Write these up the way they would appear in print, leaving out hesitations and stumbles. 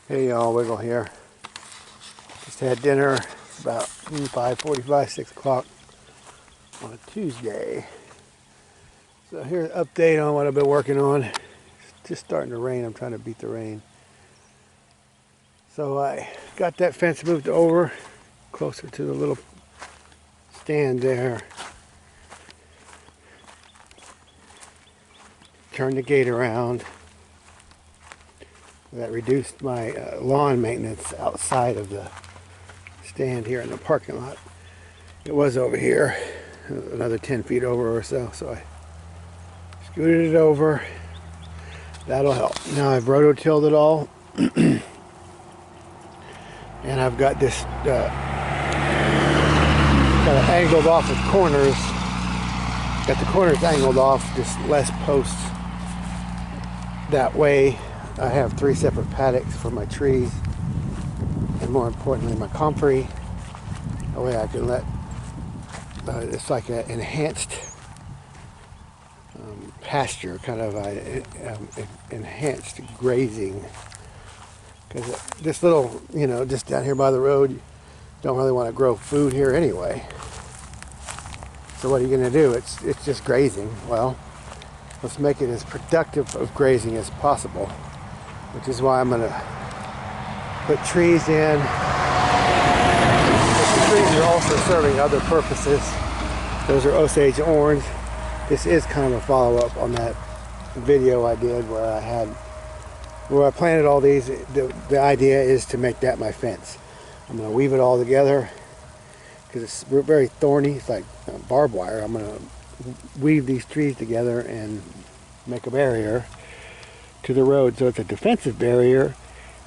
Hey y'all, Wiggle here. Just had dinner about 5:45, 6 o'clock on a Tuesday. So here's an update on what I've been working on. It's just starting to rain. I'm trying to beat the rain. So I got that fence moved over closer to the little stand there. Turned the gate around. That reduced my lawn maintenance outside of the stand here in the parking lot. It was over here, another 10 feet over or so, so I scooted it over. That'll help. Now I've rototilled it all, and I've got this kind of angled off with corners. Got the corners angled off, just less posts. That way I have 3 separate paddocks for my trees, and more importantly my comfrey. That way I can let, it's like an enhanced pasture, kind of enhanced grazing. Because this little, just down here by the road, you don't really want to grow food here anyway. So what are you going to do? It's just grazing. Well, let's make it as productive of grazing as possible, which is why I'm going to put trees in. The trees are also serving other purposes. Those are Osage Orange. This is kind of a follow-up on that video I did where I planted all these. The idea is to make that my fence. I'm going to weave it all together because it's very thorny. It's like barbed wire. I'm going to weave these trees together and make a barrier to the road, so it's a defensive barrier.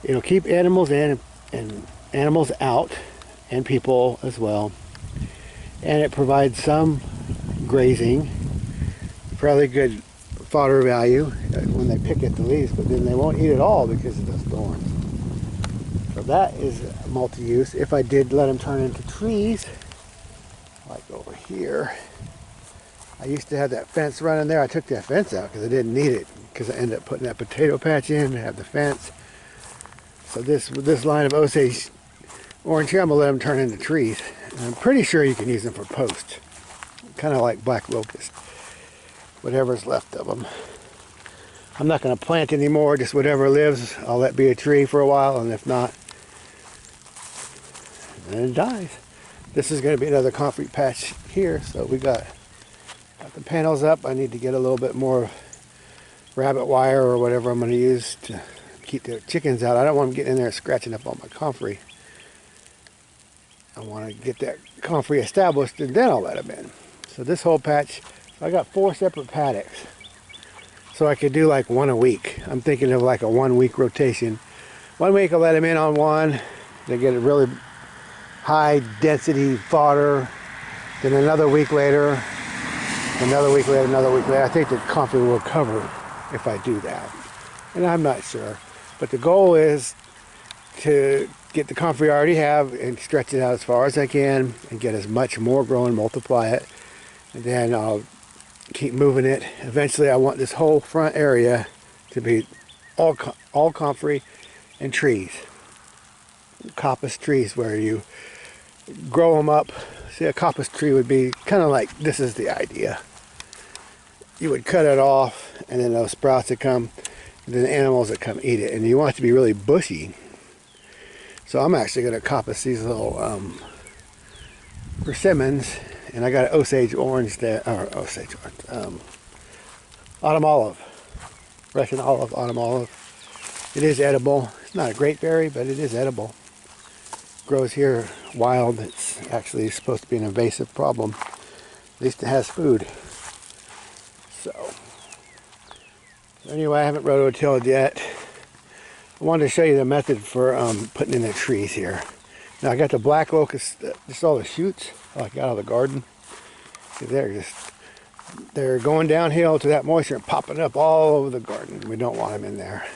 It'll keep animals in and animals out, and people as well, and it provides some grazing, fairly good fodder value when they pick at the leaves, but then they won't eat it all because of those thorns. So that is multi-use. If I did let them turn into trees, like over here, I used to have that fence running there. I took that fence out because I didn't need it, because I ended up putting that potato patch in to have the fence. So this line of Osage Orange here, I'm going to let them turn into trees. And I'm pretty sure you can use them for posts. Kind of like black locust. Whatever's left of them. I'm not going to plant anymore, just whatever lives, I'll let be a tree for a while, and if not, then it dies. This is going to be another concrete patch here, so we got the panels up. I need to get a little bit more rabbit wire or whatever I'm going to use to keep the chickens out. I don't want them getting in there scratching up on my comfrey. I want to get that comfrey established, and then I'll let them in. So this whole patch, I got 4 separate paddocks. So I could do like one a week. I'm thinking of like a 1-week rotation. 1 week I'll let them in on one. They get a really high density fodder. Then another week later, another week later, another week later. I think the comfrey will cover if I do that. And I'm not sure. But the goal is to get the comfrey I already have and stretch it out as far as I can and get as much more growing, multiply it. And then I'll keep moving it. Eventually I want this whole front area to be all comfrey and trees. Coppiced trees, where you grow them up. See, a coppiced tree would be kind of like, this is the idea. You would cut it off, and then those sprouts would come, and then the animals would come eat it. And you want it to be really bushy. So I'm actually going to coppice these little persimmons, and I got an Osage Orange there, or Osage Orange, autumn olive, Russian olive, autumn olive. It is edible. It's not a great berry, but it is edible. Grows here wild. It's actually supposed to be an invasive problem. At least it has food. So anyway, I haven't rototilled yet. I wanted to show you the method for putting in the trees here. Now I got the black locust, just all the shoots like out of the garden. See, they're going downhill to that moisture and popping up all over the garden. We don't want them in there.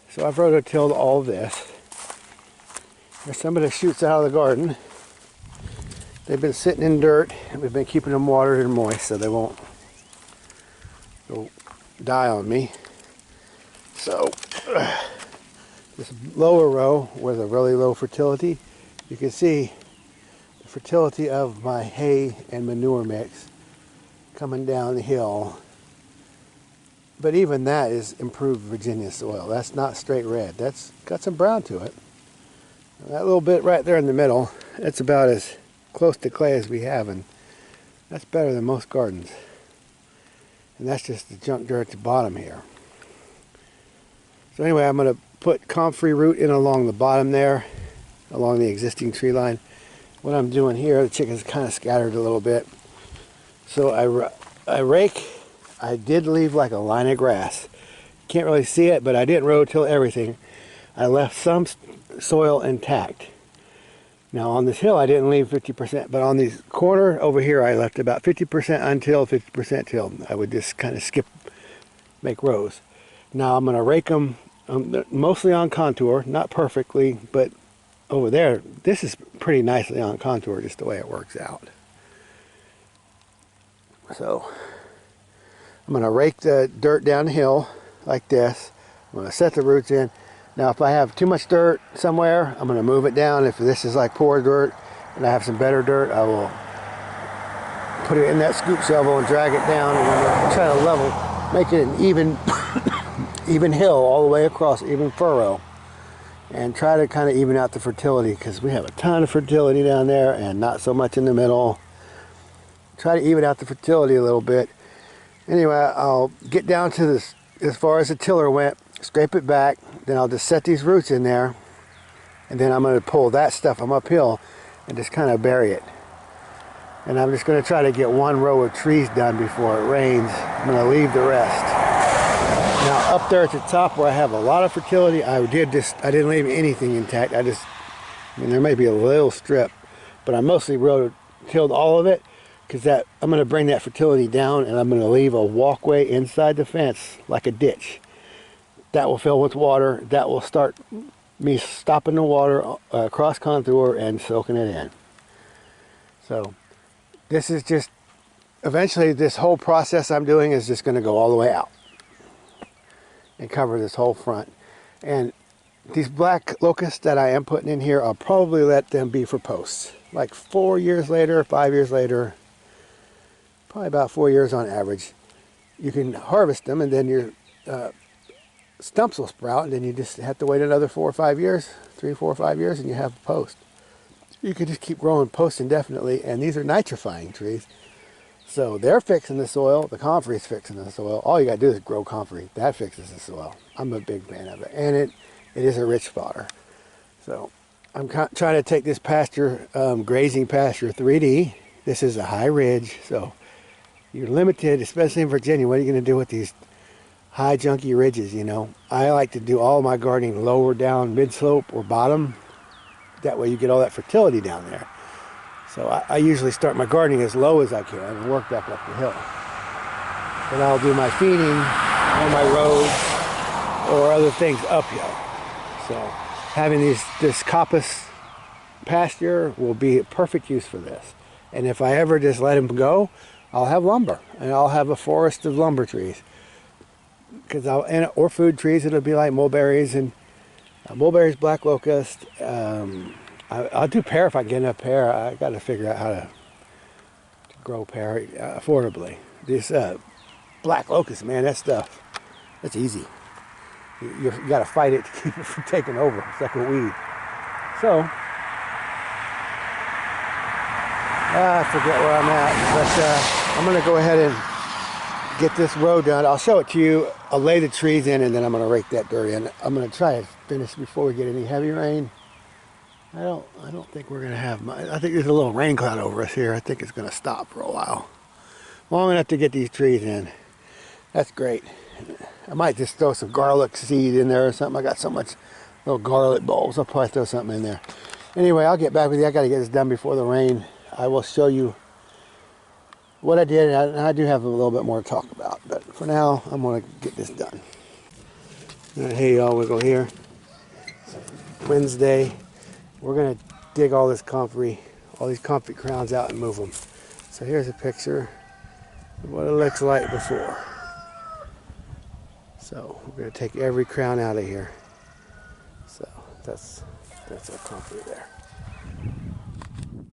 So I've rototilled all this. There's some of the shoots out of the garden. They've been sitting in dirt, and we've been keeping them watered and moist so they won't go die on me. So this lower row with a really low fertility, you can see the fertility of my hay and manure mix coming down the hill. But even that is improved Virginia soil. That's not straight red. That's got some brown to it. That little bit right there in the middle, it's about as close to clay as we have, and that's better than most gardens. And that's just the junk dirt at the bottom here. So anyway, I'm going to put comfrey root in along the bottom there, along the existing tree line. What I'm doing here, the chickens kind of scattered a little bit. So I rake. I did leave like a line of grass. Can't really see it, but I didn't rototill everything. I left some soil intact. Now on this hill I didn't leave 50%, but on this corner over here I left about 50% untilled, 50% tilled. I would just kind of skip, make rows. Now I'm going to rake them mostly on contour, not perfectly, but over there, this is pretty nicely on contour just the way it works out. So I'm going to rake the dirt down the hill like this. I'm going to set the roots in. Now if I have too much dirt somewhere, I'm going to move it down. If this is like poor dirt and I have some better dirt, I will put it in that scoop shovel and drag it down, and I'm going to try to level, make it an even even hill all the way across, even furrow, and try to kind of even out the fertility, because we have a ton of fertility down there and not so much in the middle. Try to even out the fertility a little bit. Anyway, I'll get down to this as far as the tiller went, scrape it back, then I'll just set these roots in there, and then I'm going to pull that stuff from uphill and just kind of bury it. And I'm just going to try to get one row of trees done before it rains. I'm going to leave the rest. Now up there at the top where I have a lot of fertility, I didn't leave anything intact. I mean, there may be a little strip, but I mostly rototilled all of it, because I'm going to bring that fertility down, and I'm going to leave a walkway inside the fence like a ditch. That will fill with water. That will start me stopping the water across contour and soaking it in. So this is just, eventually this whole process I'm doing is just going to go all the way out and cover this whole front. And these black locusts that I am putting in here, I'll probably let them be for posts. Like 4 years later, 5 years later, probably about 4 years on average, you can harvest them, and then your stumps will sprout, and then you just have to wait another 4 or 5 years, 3, 4, 5 years, and you have a post. You can just keep growing posts indefinitely, and these are nitrifying trees. So they're fixing the soil, the comfrey's fixing the soil. All you gotta do is grow comfrey. That fixes the soil. I'm a big fan of it, and it is a rich fodder. So I'm trying to take this pasture, grazing pasture 3D. This is a high ridge, so you're limited, especially in Virginia. What are you going to do with these high junky ridges, you know? I like to do all my gardening lower down, mid-slope or bottom. That way you get all that fertility down there. So I usually start my gardening as low as I can and work back up the hill. But I'll do my feeding on my roads or other things uphill. So having this coppiced pasture will be a perfect use for this. And if I ever just let them go, I'll have lumber, and I'll have a forest of lumber trees. Or food trees. It'll be like mulberries and mulberries, black locust. I'll do pear if I get enough pear. I got to figure out how to grow pear affordably. This black locust, man, that stuff, that's easy. You got to fight it to keep it from taking over. It's like a weed. So I forget where I'm at, but I'm going to go ahead and get this row done. I'll show it to you. I'll lay the trees in, and then I'm going to rake that dirt in. I'm going to try to finish before we get any heavy rain. I don't think we're going to have much. I think there's a little rain cloud over us here. I think it's going to stop for a while. Long enough to get these trees in. That's great. I might just throw some garlic seed in there or something. I got so much little garlic bulbs. I'll probably throw something in there. Anyway, I'll get back with you. I got to get this done before the rain. I will show you what I did, and I do have a little bit more to talk about, but for now I'm going to get this done. Hey y'all, we'll go here. Wednesday, we're going to dig all these comfrey crowns out and move them. So here's a picture of what it looks like before. So we're going to take every crown out of here. So That's our Comfrey there.